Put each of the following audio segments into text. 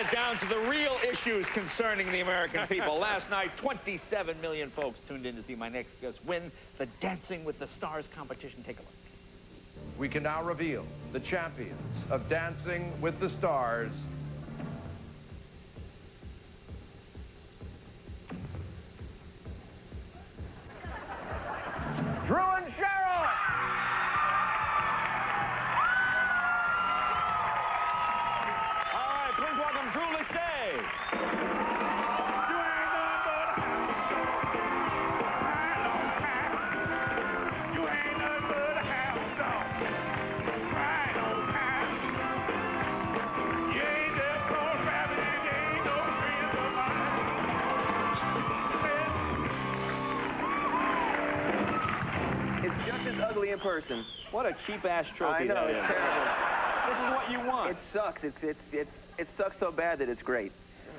get down to the real issues concerning the American people. Last night, 27 million folks tuned in to see my next guest win the Dancing with the Stars competition. Take a look. We can now reveal the champions of Dancing with the Stars. Drew and Cheryl! All right, please welcome Drew Lachey. In person. What a cheap-ass trophy. I know, it's terrible. This is what you want. It sucks. It sucks so bad that it's great.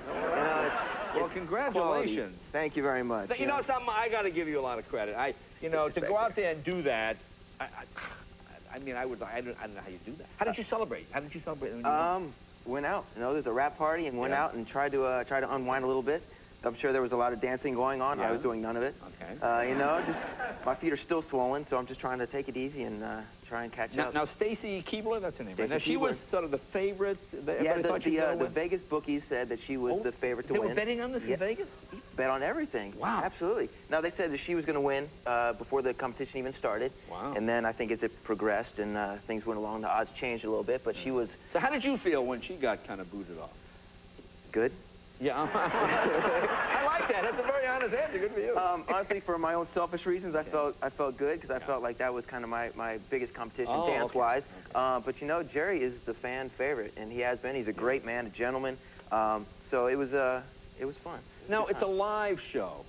You know, well, congratulations. Quality. Thank you very much. You know something? I got to give you a lot of credit. You know, to go out there and do that. I mean, I don't know how you do that. How did you celebrate? How did you celebrate? Went out. You know, there's a rap party and went out and tried to unwind a little bit. I'm sure there was a lot of dancing going on. Yeah. I was doing none of it. Okay. You know, just my feet are still swollen, so I'm just trying to take it easy and try and catch up. Now, Stacy Keebler, that's her name. Right? Now, she was sort of the favorite. Yeah, the Vegas bookies said that she was the favorite to win. They were betting on this in Vegas? Bet on everything. Wow. Absolutely. Now, they said that she was going to win before the competition even started. Wow. And then I think as it progressed and things went along, the odds changed a little bit, but she was... So how did you feel when she got kind of booted off? Good. Yeah, I like that. That's a very honest answer. Good for you. Honestly, for my own selfish reasons, I felt good because I felt like that was kind of my biggest competition dance-wise. Okay. But you know, Jerry is the fan favorite, and he has been. He's a great man, a gentleman. So it was fun. Now it's a live show,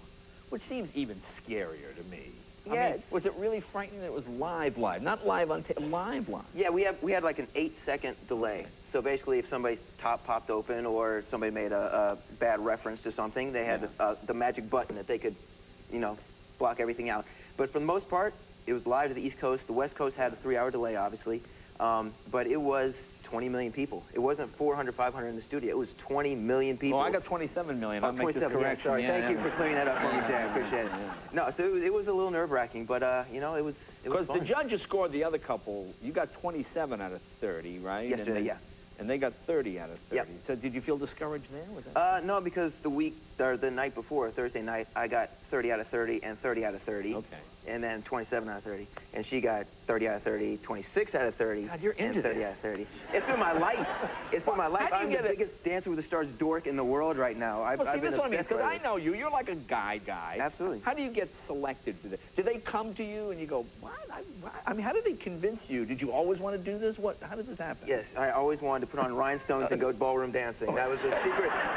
which seems even scarier to me. Yeah. I mean, was it really frightening that it was live, not live on tape, live? Yeah, we had like an 8-second delay. So basically, if somebody's top popped open or somebody made a bad reference to something, they had the magic button that they could, you know, block everything out. But for the most part, it was live to the East Coast. The West Coast had a 3-hour delay, obviously. But it was 20 million people. It wasn't 400, 500 in the studio. It was 20 million people. Oh, I got 27 million. I'll make this 27, correction. Yeah, sorry. Thank you for clearing that up for me, Jay. I appreciate it. No, so it was a little nerve-wracking, but, you know, it was fun. Because the judges scored the other couple. You got 27 out of 30, right? Yesterday, yeah. And they got 30 out of 30. Yep. So did you feel discouraged there with that? No, because the night before, Thursday night, I got 30 out of 30 and 30 out of 30. Okay. And then 27 out of 30. And she got 30 out of 30, 26 out of 30. God, you're into 30 out of 30. It's been my life. It's been my life. I'm the biggest Dancing with the Stars dork in the world right now. Well, see, this is what I mean, because I know you. You're like a guy. Absolutely. How do you get selected for this? Do they come to you and you go, what? I mean, how did they convince you? Did you always want to do this? How did this happen? Yes, I always wanted to put on rhinestones and go ballroom dancing. That was a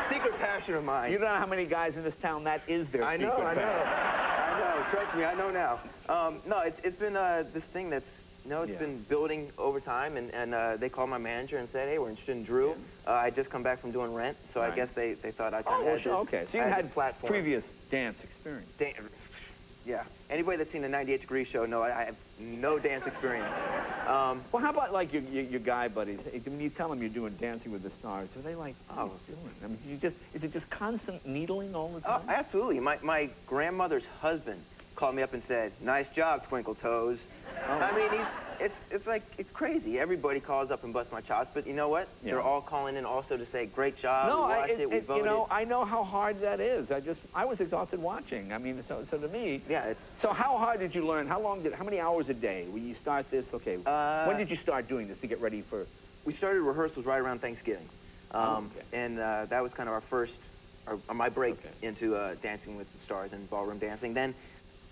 secret passion of mine. You don't know how many guys in this town that is their secret passion. I know. Trust me, I know now. No, it's been this thing that's, it's been building over time, and they called my manager and said, hey, we're interested in Drew. I just come back from doing Rent, so I guess they thought I kind of had this. Okay, so you had previous dance experience. Yeah. Anybody that's seen the 98 Degree show, no, I have no dance experience. Well, how about like your guy buddies? When you tell them you're doing Dancing with the Stars, are they like, oh, what are you doing? I mean, is it just constant needling all the time? Oh, absolutely. My grandmother's husband called me up and said, nice job, Twinkle Toes. I mean, it's crazy. Everybody calls up and busts my chops, but you know what? They're all calling in also to say, great job, we watched it, we voted. You know, I know how hard that is. I was exhausted watching. I mean, so to me... Yeah, So how hard did you learn? How many hours a day? When you start this, okay, when did you start doing this to get ready for... We started rehearsals right around Thanksgiving. And that was kind of my break into Dancing with the Stars and ballroom dancing. Then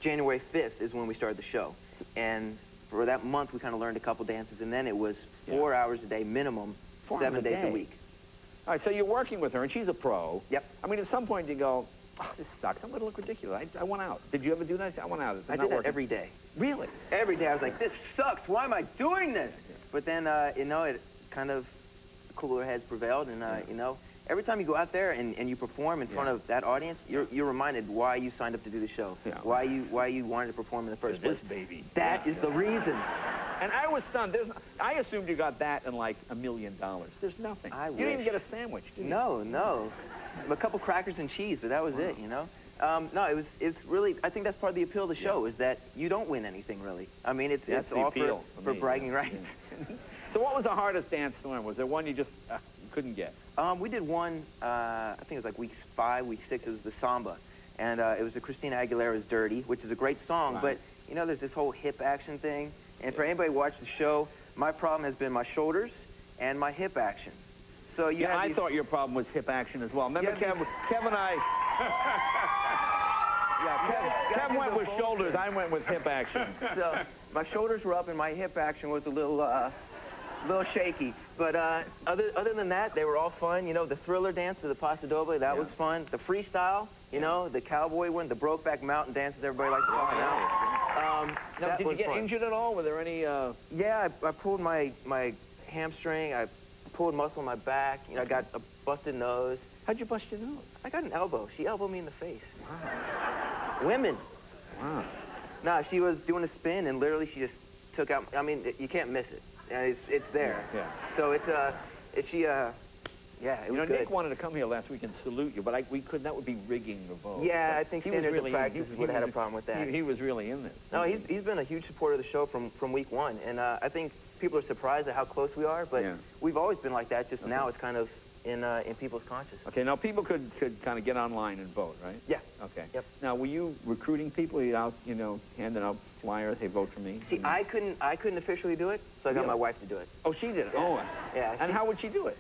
January 5th is when we started the show. And for that month, we kind of learned a couple dances, and then it was 4 hours a day minimum, 7 days a week. All right, so you're working with her, and she's a pro. Yep. I mean, at some point you go, oh, this sucks. I'm going to look ridiculous. I want out. Did you ever do that? I want out. I did that every day. Really? Every day. I was like, this sucks. Why am I doing this? Yeah. But then, you know, it kind of cooler heads prevailed, and, you know, every time you go out there and you perform in front of that audience, you're reminded why you signed up to do the show, why you wanted to perform in the first place. This baby. That is the reason. And I was stunned. I assumed you got that and like $1 million. There's nothing. You didn't even get a sandwich, did you? No, no. A couple crackers and cheese, but that was it, you know? No, it's really, I think that's part of the appeal of the show, is that you don't win anything, really. I mean, it's all for bragging rights. So what was the hardest dance to learn? Was there one you just couldn't get? We did one, I think it was like week 5, week 6, it was the samba. And it was the Christina Aguilera's Dirty, which is a great song, but, you know, there's this whole hip action thing. And for anybody who watched the show, my problem has been my shoulders and my hip action. So I thought your problem was hip action as well. Remember, Kev and I... Kev went with shoulders, I went with hip action. So my shoulders were up and my hip action was a little shaky. But other than that, they were all fun. You know, the Thriller dance to the Paso Doble, that was fun. The freestyle, you know, the cowboy one, the Brokeback Mountain dance that everybody likes to call now. Now, did you get injured at all? Were there any... Yeah, I pulled my hamstring. I pulled muscle in my back. You know, I got a busted nose. How'd you bust your nose? I got an elbow. She elbowed me in the face. Wow. Women. Wow. Nah, she was doing a spin, and literally she just took out... I mean, you can't miss it. It's there. Yeah. So yeah, it was good. Nick wanted to come here last week and salute you, but we couldn't. That would be rigging the vote. Yeah, I think standards of practice would have had a problem with that. He was really in this. No, he's been a huge supporter of the show from week 1, and I think people are surprised at how close we are, but we've always been like that. Just now it's kind of in people's consciousness. Okay, now people could kind of get online and vote, right? Yeah. Okay. Yep. Now, were you recruiting people? Were you out, you know, handing out flyers? Hey, vote for me. See, I couldn't officially do it, so I got my wife to do it. Oh, she did it. Yeah. Oh. Yeah. And how would she do it?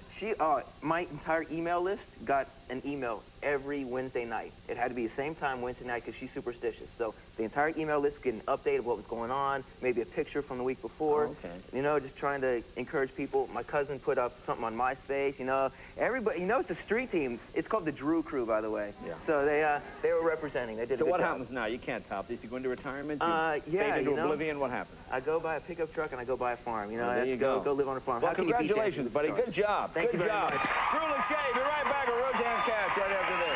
My entire email list got an email every Wednesday night. It had to be the same time Wednesday night because she's superstitious. So the entire email list would get an update of what was going on, maybe a picture from the week before. Oh, okay. You know, just trying to encourage people. My cousin put up something on MySpace. You know, everybody. You know, it's a street team. It's called the Drew Crew, by the way. Yeah. So they were representing. They did. So a good what job. happens now? You can't top this. You go into retirement. Yeah. Fade into oblivion. What happens? I go buy a pickup truck and I go buy a farm. You know, there you go. Go live on a farm. Well, congratulations, buddy. Good job. Thank you very much. Drew Lachey, be right back with Roseanne Cash right after this.